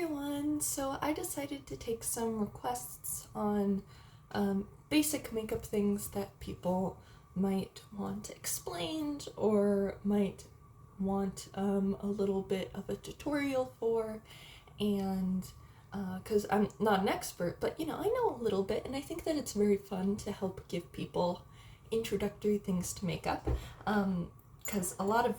everyone! So I decided to take some requests on basic makeup things that people might want explained or might want a little bit of a tutorial for, and because I'm not an expert, but I know a little bit, and I think that it's very fun to help give people introductory things to makeup, because a lot of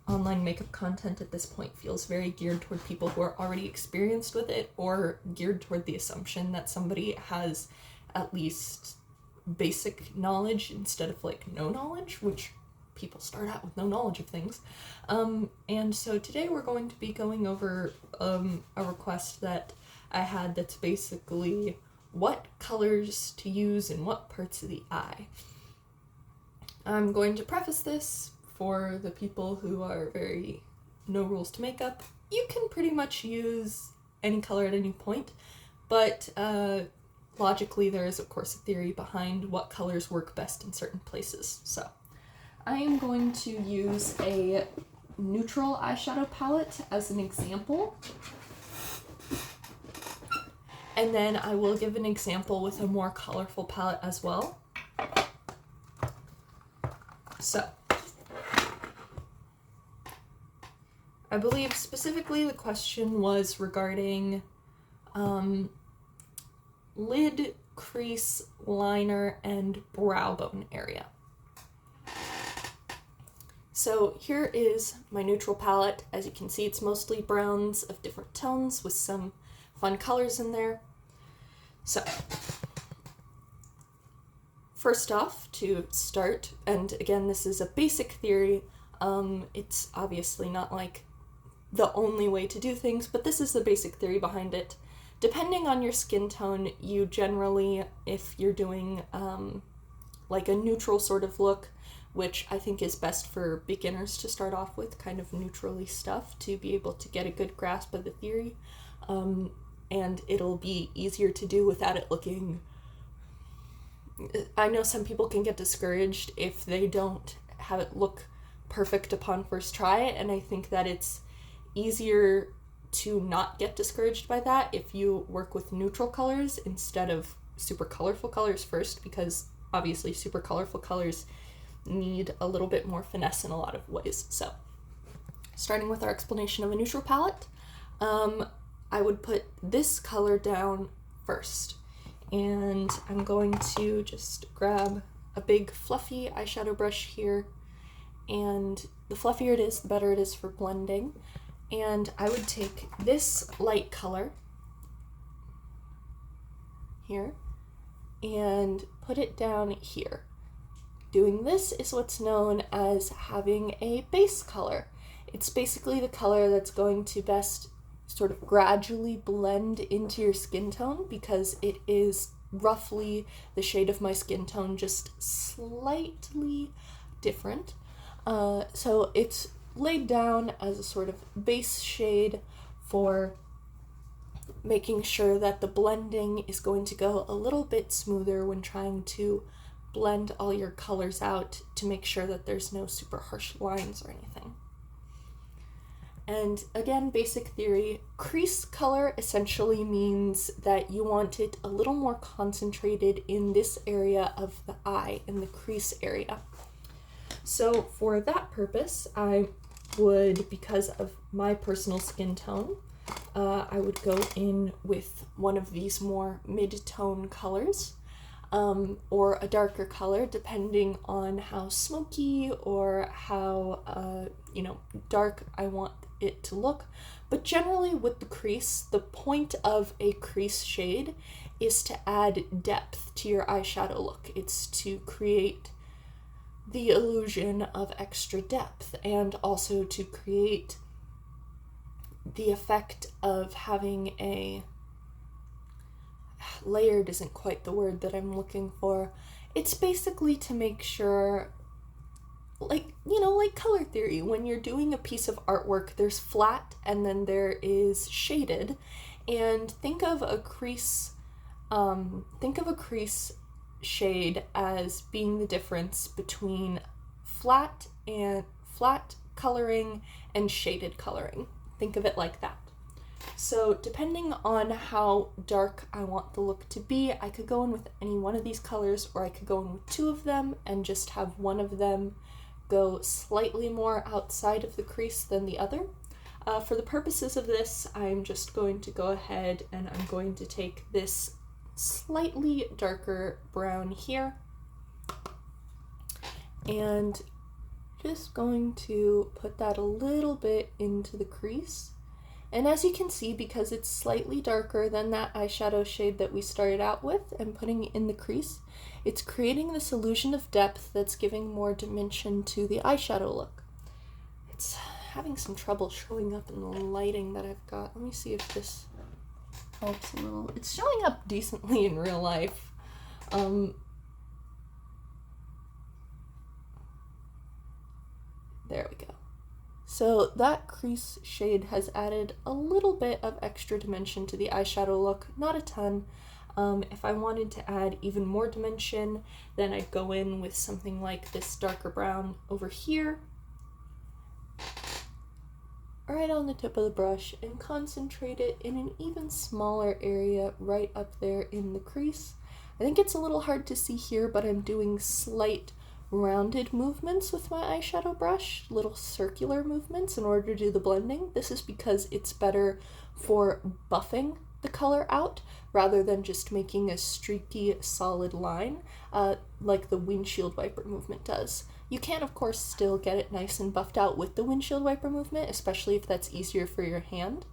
online makeup content at this point feels very geared toward people who are already experienced with it, or geared toward the assumption that somebody has at least basic knowledge instead of no knowledge, which people start out with no knowledge of things. And so today we're going to be going over a request that I had that's basically what colors to use in what parts of the eye. I'm going to preface this for the people who are very no rules to makeup. You can pretty much use any color at any point, but logically there is of course a theory behind what colors work best in certain places. So I am going to use a neutral eyeshadow palette as an example, and then I will give an example with a more colorful palette as well. So I believe specifically the question was regarding lid, crease, liner, and brow bone area. So here is my neutral palette. As you can see, it's mostly browns of different tones with some fun colors in there. So first off, to start, and again, this is a basic theory, it's obviously not like the only way to do things, but this is the basic theory behind it. Depending on your skin tone, you generally, if you're doing like a neutral sort of look, which I think is best for beginners to start off with, kind of neutrally stuff, to be able to get a good grasp of the theory, and it'll be easier to do without it looking... I know some people can get discouraged if they don't have it look perfect upon first try, and I think that it's easier to not get discouraged by that if you work with neutral colors instead of super colorful colors first, because obviously super colorful colors need a little bit more finesse in a lot of ways. So starting with our explanation of a neutral palette, I would put this color down first, and I'm going to just grab a big fluffy eyeshadow brush here, and the fluffier it is, the better it is for blending. And I would take this light color here and put it down here. Doing this is what's known as having a base color. It's basically the color that's going to best sort of gradually blend into your skin tone, because it is roughly the shade of my skin tone, just slightly different. So it's laid down as a sort of base shade for making sure that the blending is going to go a little bit smoother when trying to blend all your colors out, to make sure that there's no super harsh lines or anything. And again, basic theory, crease color essentially means that you want it a little more concentrated in this area of the eye, in the crease area. So for that purpose, I would, because of my personal skin tone, I would go in with one of these more mid-tone colors, or a darker color, depending on how smoky or how, dark I want it to look. But generally with the crease, the point of a crease shade is to add depth to your eyeshadow look. It's to create the illusion of extra depth, and also to create the effect of having a... layered isn't quite the word that I'm looking for. It's basically to make sure, like color theory, when you're doing a piece of artwork, there's flat and then there is shaded, and think of a crease shade as being the difference between flat coloring and shaded coloring. Think of it like that. So depending on how dark I want the look to be, I could go in with any one of these colors, or I could go in with two of them and just have one of them go slightly more outside of the crease than the other. For the purposes of this, I'm just going to go ahead and I'm going to take this slightly darker brown here and just going to put that a little bit into the crease. And as you can see, because it's slightly darker than that eyeshadow shade that we started out with and putting it in the crease, it's creating this illusion of depth that's giving more dimension to the eyeshadow look. It's having some trouble showing up in the lighting that I've got. Let me see if this helps a little. It's showing up decently in real life. There we go. So that crease shade has added a little bit of extra dimension to the eyeshadow look, not a ton. If I wanted to add even more dimension, then I'd go in with something like this darker brown over here, right on the tip of the brush, and concentrate it in an even smaller area right up there in the crease. I think it's a little hard to see here, but I'm doing slight rounded movements with my eyeshadow brush, little circular movements in order to do the blending. This is because it's better for buffing the color out rather than just making a streaky solid line like the windshield wiper movement does. You can of course still get it nice and buffed out with the windshield wiper movement, especially if that's easier for your hand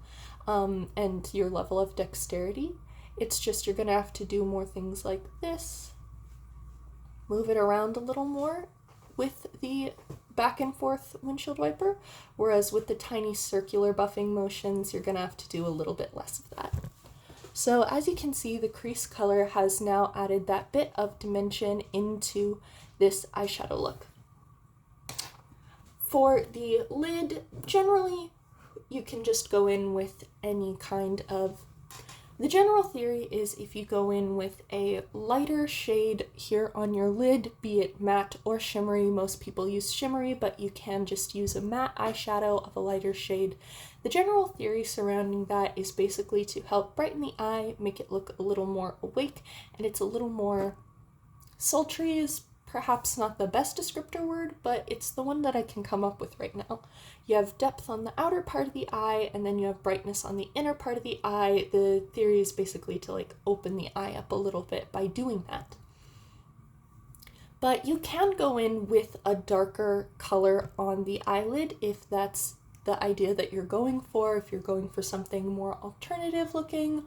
and your level of dexterity. It's just you're gonna have to do more things like this, move it around a little more with the back and forth windshield wiper, whereas with the tiny circular buffing motions, you're gonna have to do a little bit less of that. So as you can see, the crease color has now added that bit of dimension into this eyeshadow look. For the lid, generally, you can just go in with any kind of. The general theory is if you go in with a lighter shade here on your lid, be it matte or shimmery, most people use shimmery, but you can just use a matte eyeshadow of a lighter shade. The general theory surrounding that is basically to help brighten the eye, make it look a little more awake, and it's a little more sultry is perhaps not the best descriptor word, but it's the one that I can come up with right now. You have depth on the outer part of the eye, and then you have brightness on the inner part of the eye. The theory is basically to like open the eye up a little bit by doing that. But you can go in with a darker color on the eyelid if that's the idea that you're going for, if you're going for something more alternative looking,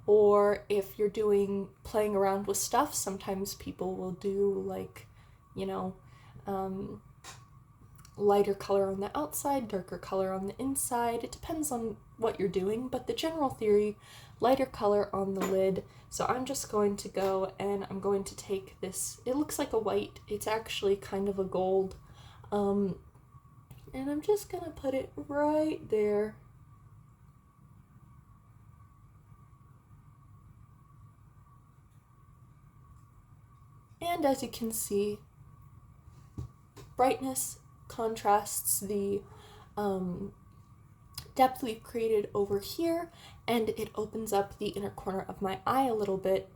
or if you're playing around with stuff. Sometimes people will do like, you know, lighter color on the outside, darker color on the inside. It depends on what you're doing, but the general theory, lighter color on the lid. So I'm just going to go and I'm going to take this, it looks like a white, it's actually kind of a gold, and I'm just gonna put it right there. And as you can see, brightness contrasts the depth we've created over here, and it opens up the inner corner of my eye a little bit.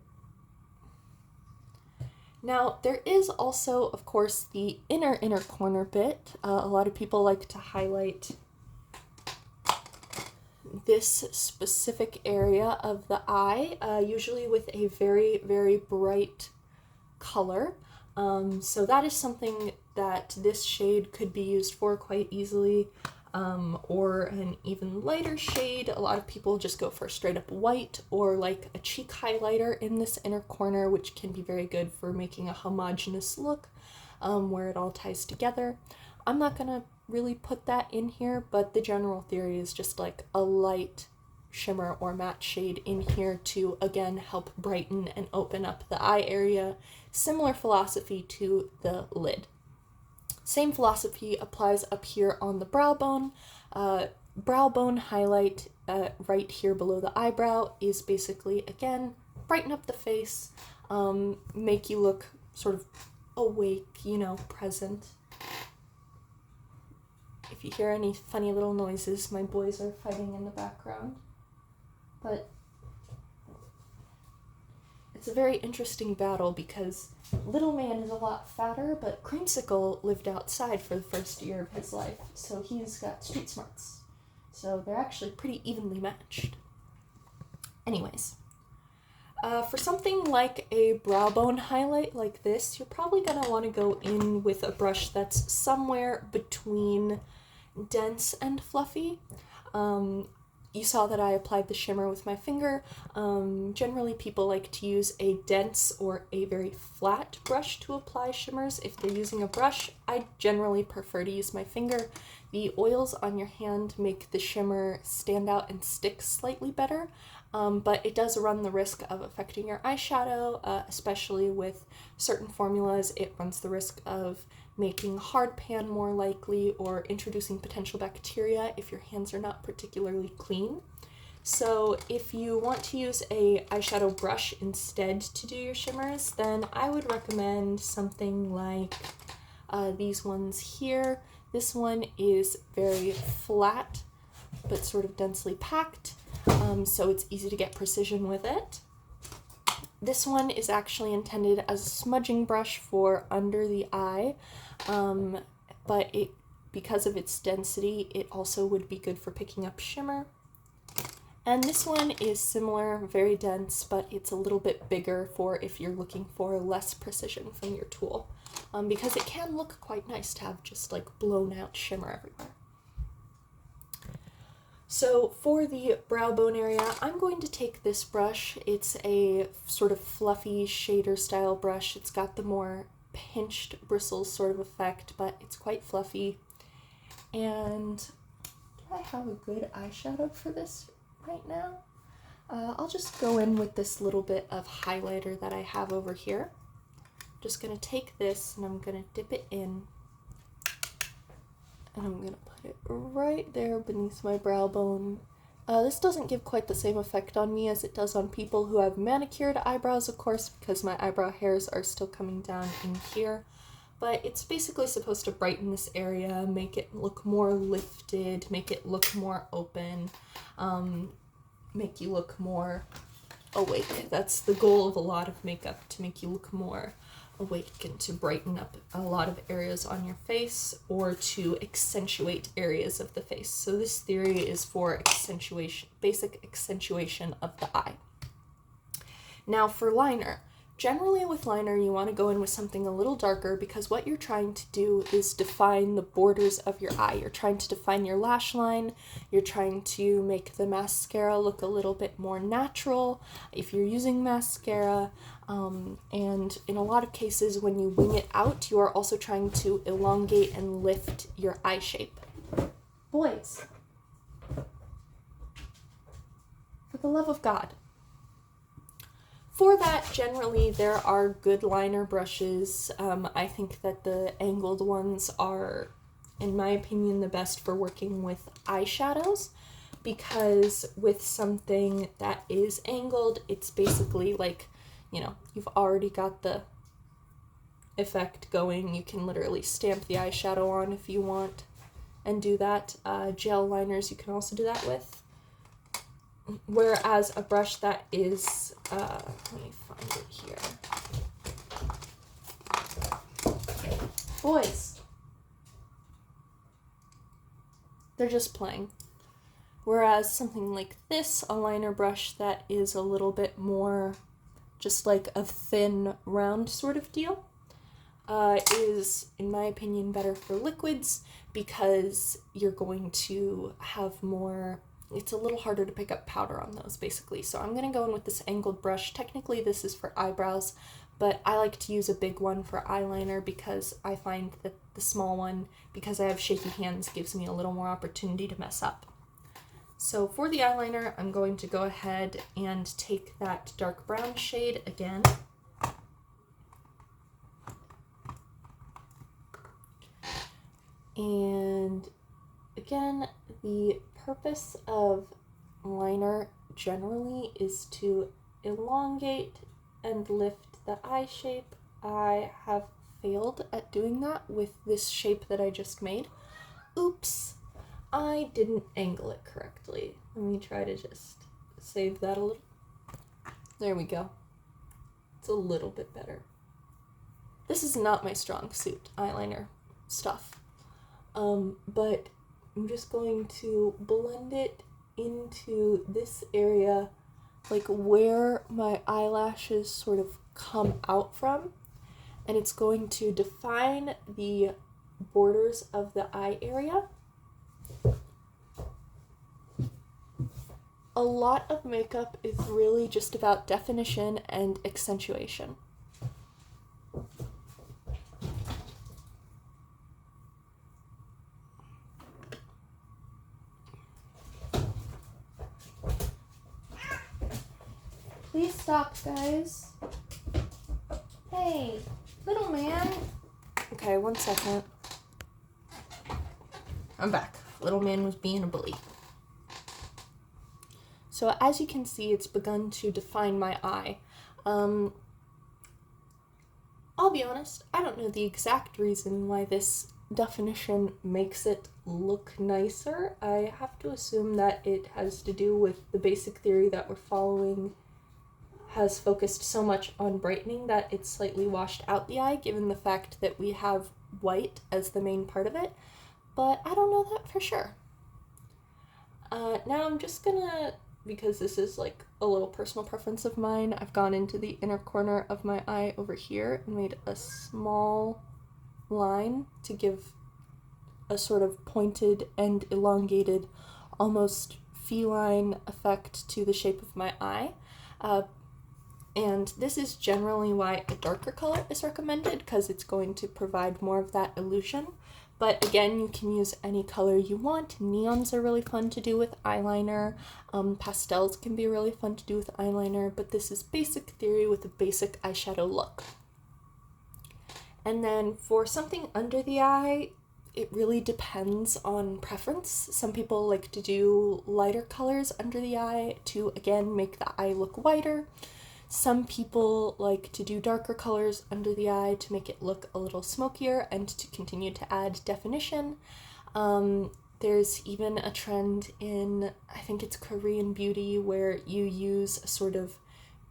Now, there is also, of course, the inner corner bit. A lot of people like to highlight this specific area of the eye, usually with a very, very bright color. So that is something that this shade could be used for quite easily, or an even lighter shade. A lot of people just go for straight up white or like a cheek highlighter in this inner corner, which can be very good for making a homogeneous look where it all ties together. I'm not gonna really put that in here, but the general theory is just like a light shimmer or matte shade in here to again help brighten and open up the eye area. Similar philosophy to the lid. Same philosophy applies up here on the brow bone. Brow bone highlight right here below the eyebrow is basically, again, brighten up the face, make you look sort of awake, you know, present. If you hear any funny little noises, my boys are fighting in the background. But it's a very interesting battle because Little Man is a lot fatter, but Creamsicle lived outside for the first year of his life, so he's got street smarts. So they're actually pretty evenly matched. Anyways, for something like a brow bone highlight like this, you're probably going to want to go in with a brush that's somewhere between dense and fluffy. You saw that I applied the shimmer with my finger. Generally, people like to use a dense or a very flat brush to apply shimmers. If they're using a brush, I generally prefer to use my finger. The oils on your hand make the shimmer stand out and stick slightly better, but it does run the risk of affecting your eyeshadow, especially with certain formulas. It runs the risk of making hard pan more likely or introducing potential bacteria if your hands are not particularly clean. So if you want to use a eyeshadow brush instead to do your shimmers, then I would recommend something like these ones here. This one is very flat but sort of densely packed, so it's easy to get precision with it. This one is actually intended as a smudging brush for under the eye, but because of its density, it also would be good for picking up shimmer. And this one is similar, very dense, but it's a little bit bigger for if you're looking for less precision from your tool, because it can look quite nice to have just like blown out shimmer everywhere. So for the brow bone area, I'm going to take this brush. It's a sort of fluffy shader style brush. It's got the more pinched bristles sort of effect, but it's quite fluffy. And do I have a good eyeshadow for this right now? I'll just go in with this little bit of highlighter that I have over here. I'm just going to take this and I'm going to dip it in. And I'm going to put it right there beneath my brow bone. This doesn't give quite the same effect on me as it does on people who have manicured eyebrows, of course, because my eyebrow hairs are still coming down in here. But it's basically supposed to brighten this area, make it look more lifted, make it look more open, make you look more awake. That's the goal of a lot of makeup, to make you look more awake and to brighten up a lot of areas on your face or to accentuate areas of the face. So this theory is for accentuation, basic accentuation of the eye. Now for liner. Generally with liner you want to go in with something a little darker because what you're trying to do is define the borders of your eye. You're trying to define your lash line, you're trying to make the mascara look a little bit more natural if you're using mascara, and in a lot of cases when you wing it out you are also trying to elongate and lift your eye shape. Boys, for the love of God. For that, generally, there are good liner brushes. I think that the angled ones are, in my opinion, the best for working with eyeshadows, because with something that is angled, it's basically like, you know, you've already got the effect going. You can literally stamp the eyeshadow on if you want and do that. Gel liners you can also do that with. Whereas a brush that is, let me find it here. Boys, they're just playing. Whereas something like this, a liner brush that is a little bit more just like a thin, round sort of deal, is, in my opinion, better for liquids because you're going to have more. It's a little harder to pick up powder on those, basically. So I'm going to go in with this angled brush. Technically, this is for eyebrows, but I like to use a big one for eyeliner because I find that the small one, because I have shaky hands, gives me a little more opportunity to mess up. So for the eyeliner, I'm going to go ahead and take that dark brown shade again. And again, the purpose of liner generally is to elongate and lift the eye shape. I have failed at doing that with this shape that I just made. Oops, I didn't angle it correctly. Let me try to just save that a little. There we go. It's a little bit better. This is not my strong suit, eyeliner stuff. But I'm just going to blend it into this area, like where my eyelashes sort of come out from. And it's going to define the borders of the eye area. A lot of makeup is really just about definition and accentuation. Please stop, guys. Hey, little man. Okay, 1 second. I'm back. Little man was being a bully. So as you can see, it's begun to define my eye. I'll be honest, I don't know the exact reason why this definition makes it look nicer. I have to assume that it has to do with the basic theory that we're following has focused so much on brightening that it's slightly washed out the eye, given the fact that we have white as the main part of it, but I don't know that for sure. Now I'm just gonna, because this is like a little personal preference of mine, I've gone into the inner corner of my eye over here and made a small line to give a sort of pointed and elongated, almost feline effect to the shape of my eye. And this is generally why a darker color is recommended, because it's going to provide more of that illusion. But again, you can use any color you want. Neons are really fun to do with eyeliner. Pastels can be really fun to do with eyeliner, but this is basic theory with a basic eyeshadow look. And then for something under the eye, it really depends on preference. Some people like to do lighter colors under the eye to, again, make the eye look whiter. Some people like to do darker colors under the eye to make it look a little smokier and to continue to add definition. There's even a trend in, I think it's Korean beauty, where you use a sort of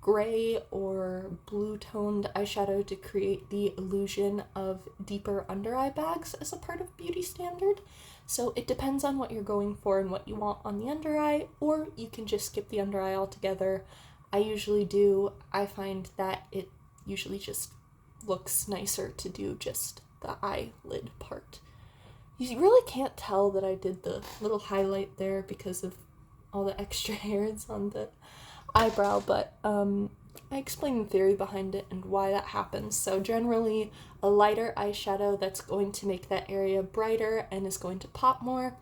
gray or blue-toned eyeshadow to create the illusion of deeper under-eye bags as a part of beauty standard. So it depends on what you're going for and what you want on the under-eye, or you can just skip the under-eye altogether. I usually do. I find that it usually just looks nicer to do just the eyelid part. You really can't tell that I did the little highlight there because of all the extra hairs on the eyebrow, but I explain the theory behind it and why that happens. So generally, a lighter eyeshadow that's going to make that area brighter and is going to pop more.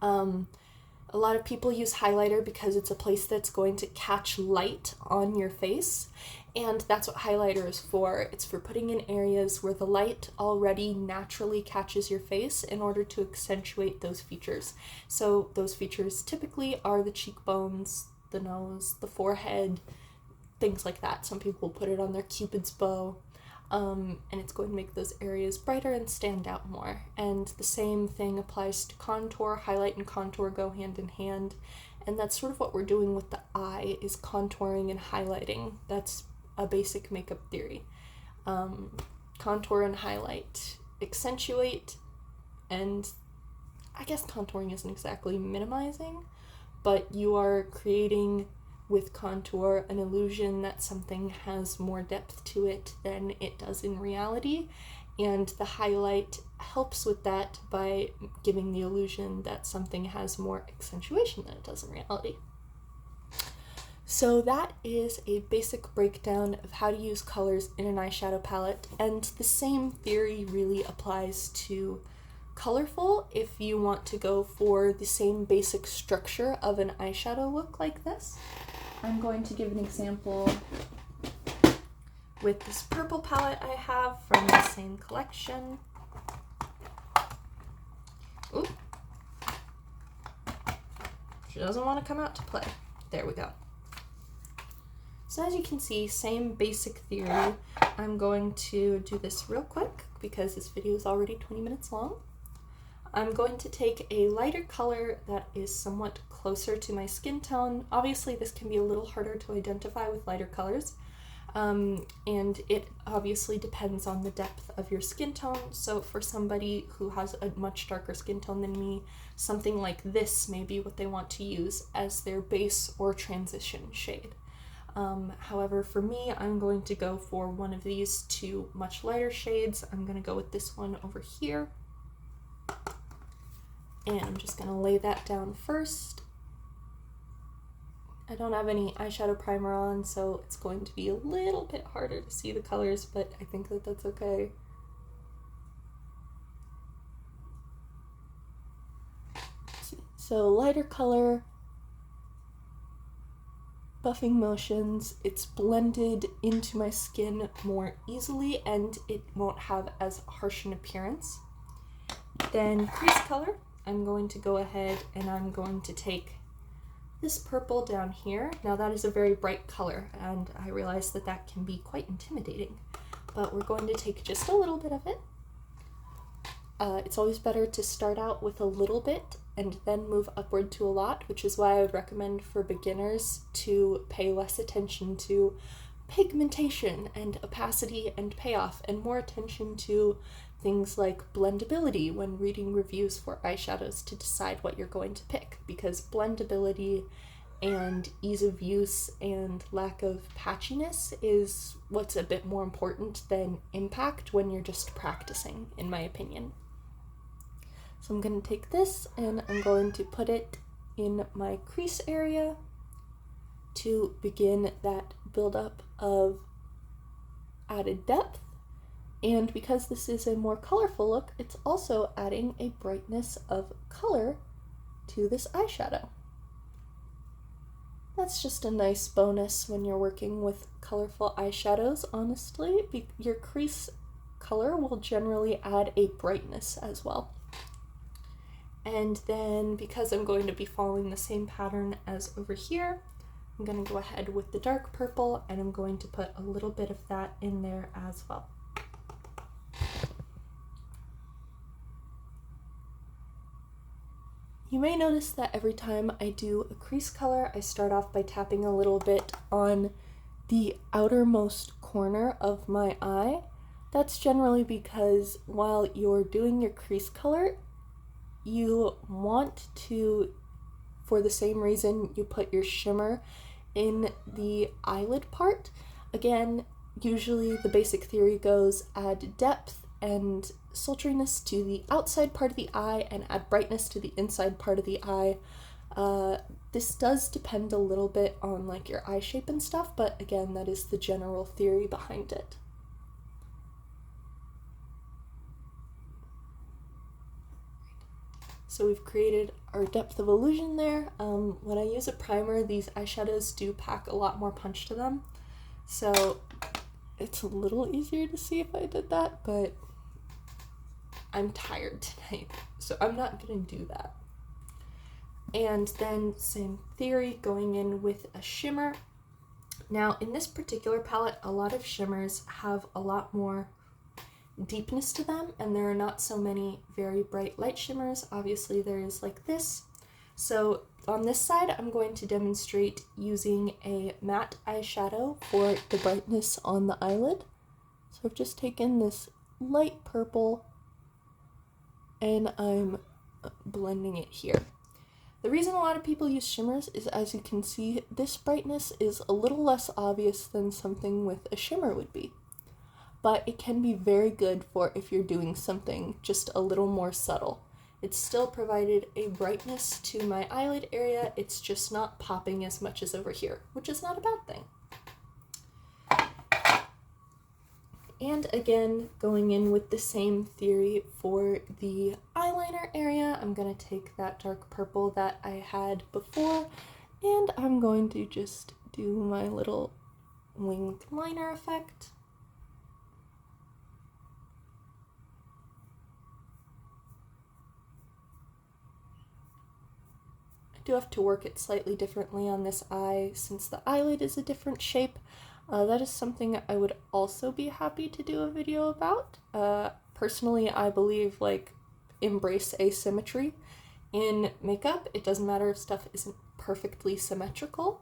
A lot of people use highlighter because it's a place that's going to catch light on your face, and that's what highlighter is for. It's for putting in areas where the light already naturally catches your face in order to accentuate those features. So those features typically are the cheekbones, the nose, the forehead, things like that. Some people put it on their Cupid's bow. And it's going to make those areas brighter and stand out more. And the same thing applies to contour. Highlight and contour go hand in hand, and that's sort of what we're doing with the eye, is contouring and highlighting. That's a basic makeup theory. Contour and highlight accentuate, and I guess contouring isn't exactly minimizing, but you are creating with contour an illusion that something has more depth to it than it does in reality, and the highlight helps with that by giving the illusion that something has more accentuation than it does in reality. So that is a basic breakdown of how to use colors in an eyeshadow palette, and the same theory really applies to colorful if you want to go for the same basic structure of an eyeshadow look like this. I'm going to give an example with this purple palette I have from the same collection. Ooh. She doesn't want to come out to play. There we go. So as you can see, same basic theory. I'm going to do this real quick because this video is already 20 minutes long. I'm going to take a lighter color that is somewhat closer to my skin tone. Obviously, this can be a little harder to identify with lighter colors, and it obviously depends on the depth of your skin tone. So for somebody who has a much darker skin tone than me, something like this may be what they want to use as their base or transition shade. However, for me, I'm going to go for one of these two much lighter shades. I'm going to go with this one over here. And I'm just going to lay that down first. I don't have any eyeshadow primer on, so it's going to be a little bit harder to see the colors, but I think that that's okay. So lighter color, buffing motions, it's blended into my skin more easily and it won't have as harsh an appearance. Then crease color, I'm going to go ahead and I'm going to take this purple down here. Now that is a very bright color and I realize that that can be quite intimidating, but we're going to take just a little bit of it. It's always better to start out with a little bit and then move upward to a lot, which is why I would recommend for beginners to pay less attention to pigmentation and opacity and payoff and more attention to things like blendability when reading reviews for eyeshadows to decide what you're going to pick, because blendability and ease of use and lack of patchiness is what's a bit more important than impact when you're just practicing, in my opinion. So I'm going to take this and I'm going to put it in my crease area to begin that buildup of added depth. And because this is a more colorful look, it's also adding a brightness of color to this eyeshadow. That's just a nice bonus when you're working with colorful eyeshadows, honestly. Your crease color will generally add a brightness as well. And then because I'm going to be following the same pattern as over here, I'm going to go ahead with the dark purple and I'm going to put a little bit of that in there as well. You may notice that every time I do a crease color, I start off by tapping a little bit on the outermost corner of my eye. That's generally because while you're doing your crease color, you want to, for the same reason you put your shimmer in the eyelid part. Again, usually the basic theory goes add depth and sultriness to the outside part of the eye and add brightness to the inside part of the eye. This does depend a little bit on like your eye shape and stuff, but again, that is the general theory behind it. So we've created our depth of illusion there. When I use a primer, these eyeshadows do pack a lot more punch to them. So it's a little easier to see if I did that, but I'm tired tonight, so I'm not gonna do that. And then same theory, going in with a shimmer. Now in this particular palette, a lot of shimmers have a lot more deepness to them, and there are not so many very bright light shimmers. Obviously there is like this. So on this side, I'm going to demonstrate using a matte eyeshadow for the brightness on the eyelid. So I've just taken this light purple and I'm blending it here. The reason a lot of people use shimmers is, as you can see, this brightness is a little less obvious than something with a shimmer would be. But it can be very good for if you're doing something just a little more subtle. It's still provided a brightness to my eyelid area, it's just not popping as much as over here, which is not a bad thing. And again, going in with the same theory for the eyeliner area, I'm going to take that dark purple that I had before, and I'm going to just do my little winged liner effect. I do have to work it slightly differently on this eye since the eyelid is a different shape. That is something I would also be happy to do a video about. Personally, I believe like embrace asymmetry in makeup. It doesn't matter if stuff isn't perfectly symmetrical,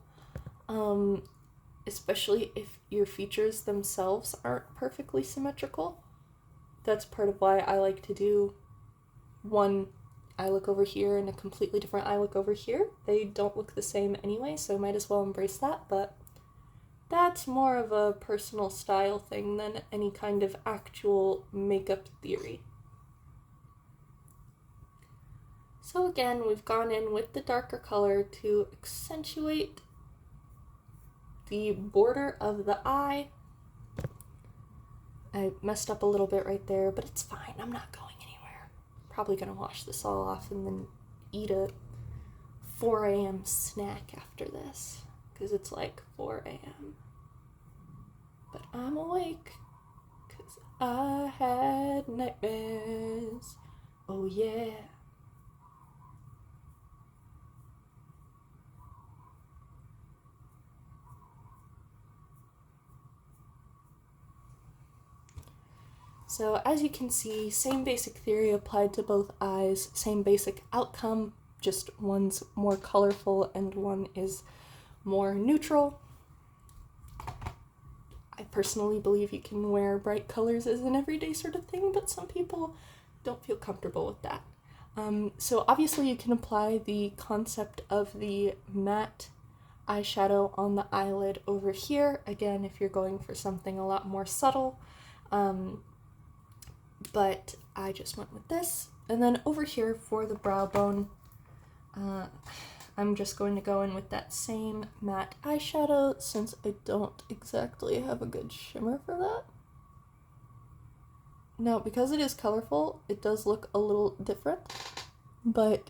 especially if your features themselves aren't perfectly symmetrical. That's part of why I like to do one eye look over here and a completely different eye look over here. They don't look the same anyway, so I might as well embrace that, but that's more of a personal style thing than any kind of actual makeup theory. So again, we've gone in with the darker color to accentuate the border of the eye. I messed up a little bit right there, but it's fine. I'm not going anywhere. Probably gonna wash this all off and then eat a 4 a.m. snack after this, because it's like 4 a.m. But I'm awake, because I had nightmares. Oh yeah. So as you can see, same basic theory applied to both eyes, same basic outcome, just one's more colorful and one is more neutral. I personally believe you can wear bright colors as an everyday sort of thing, but some people don't feel comfortable with that. So obviously you can apply the concept of the matte eyeshadow on the eyelid over here, again, if you're going for something a lot more subtle. But I just went with this. And then over here for the brow bone, I'm just going to go in with that same matte eyeshadow since I don't exactly have a good shimmer for that. Now, because it is colorful, it does look a little different, but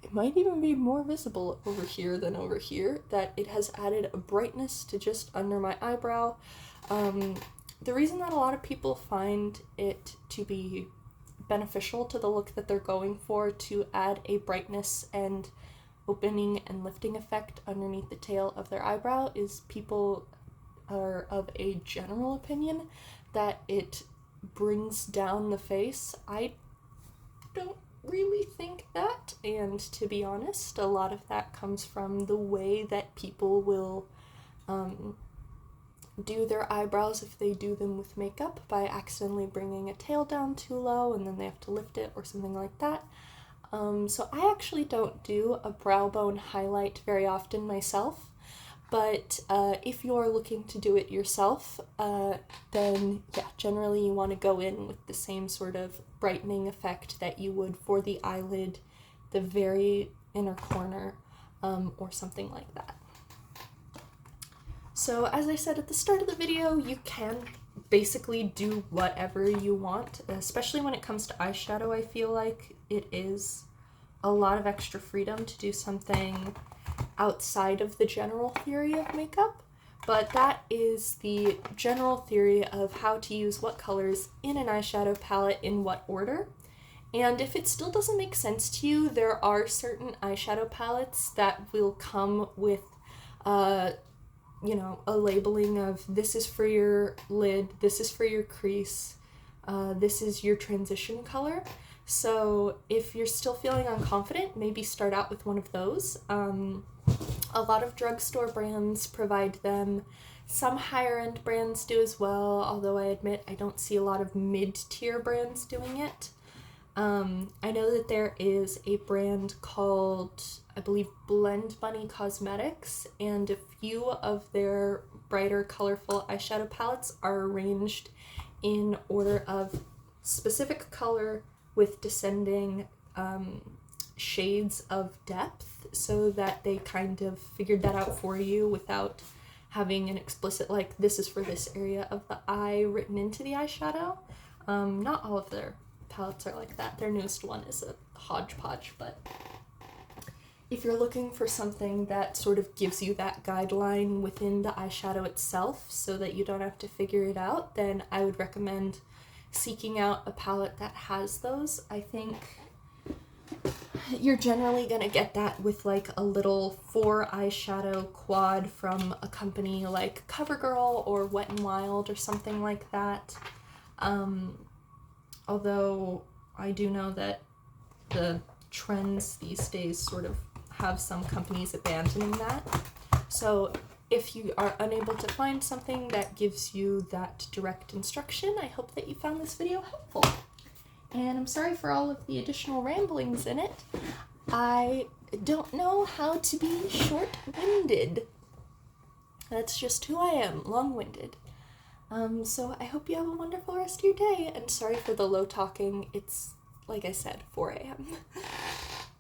it might even be more visible over here than over here, that it has added a brightness to just under my eyebrow. The reason that a lot of people find it to be beneficial to the look that they're going for to add a brightness and opening and lifting effect underneath the tail of their eyebrow is people are of a general opinion that it brings down the face. I don't really think that, and to be honest, a lot of that comes from the way that people will do their eyebrows if they do them with makeup by accidentally bringing a tail down too low and then they have to lift it or something like that. So I actually don't do a brow bone highlight very often myself, but if you're looking to do it yourself, then yeah, generally you want to go in with the same sort of brightening effect that you would for the eyelid, the very inner corner, or something like that. So as I said at the start of the video, you can basically do whatever you want, especially when it comes to eyeshadow. I feel like it is a lot of extra freedom to do something outside of the general theory of makeup, but that is the general theory of how to use what colors in an eyeshadow palette in what order. And if it still doesn't make sense to you, there are certain eyeshadow palettes that will come with a labeling of this is for your lid, this is for your crease, this is your transition color. So if you're still feeling unconfident, maybe start out with one of those. A lot of drugstore brands provide them. Some higher end brands do as well, although I admit I don't see a lot of mid-tier brands doing it. I know that there is a brand called, I believe, Blend Bunny Cosmetics, and a few of their brighter, colorful eyeshadow palettes are arranged in order of specific color with descending shades of depth, so that they kind of figured that out for you without having an explicit, like, this is for this area of the eye written into the eyeshadow. Not all of their palettes are like that. Their newest one is a hodgepodge, but if you're looking for something that sort of gives you that guideline within the eyeshadow itself so that you don't have to figure it out, then I would recommend seeking out a palette that has those. I think you're generally gonna get that with like a little 4 eyeshadow quad from a company like CoverGirl or Wet n Wild or something like that. Although I do know that the trends these days sort of have some companies abandoning that. So if you are unable to find something that gives you that direct instruction, I hope that you found this video helpful. And I'm sorry for all of the additional ramblings in it. I don't know how to be short-winded. That's just who I am, long-winded. So I hope you have a wonderful rest of your day, and sorry for the low talking. It's, like I said, 4 a.m.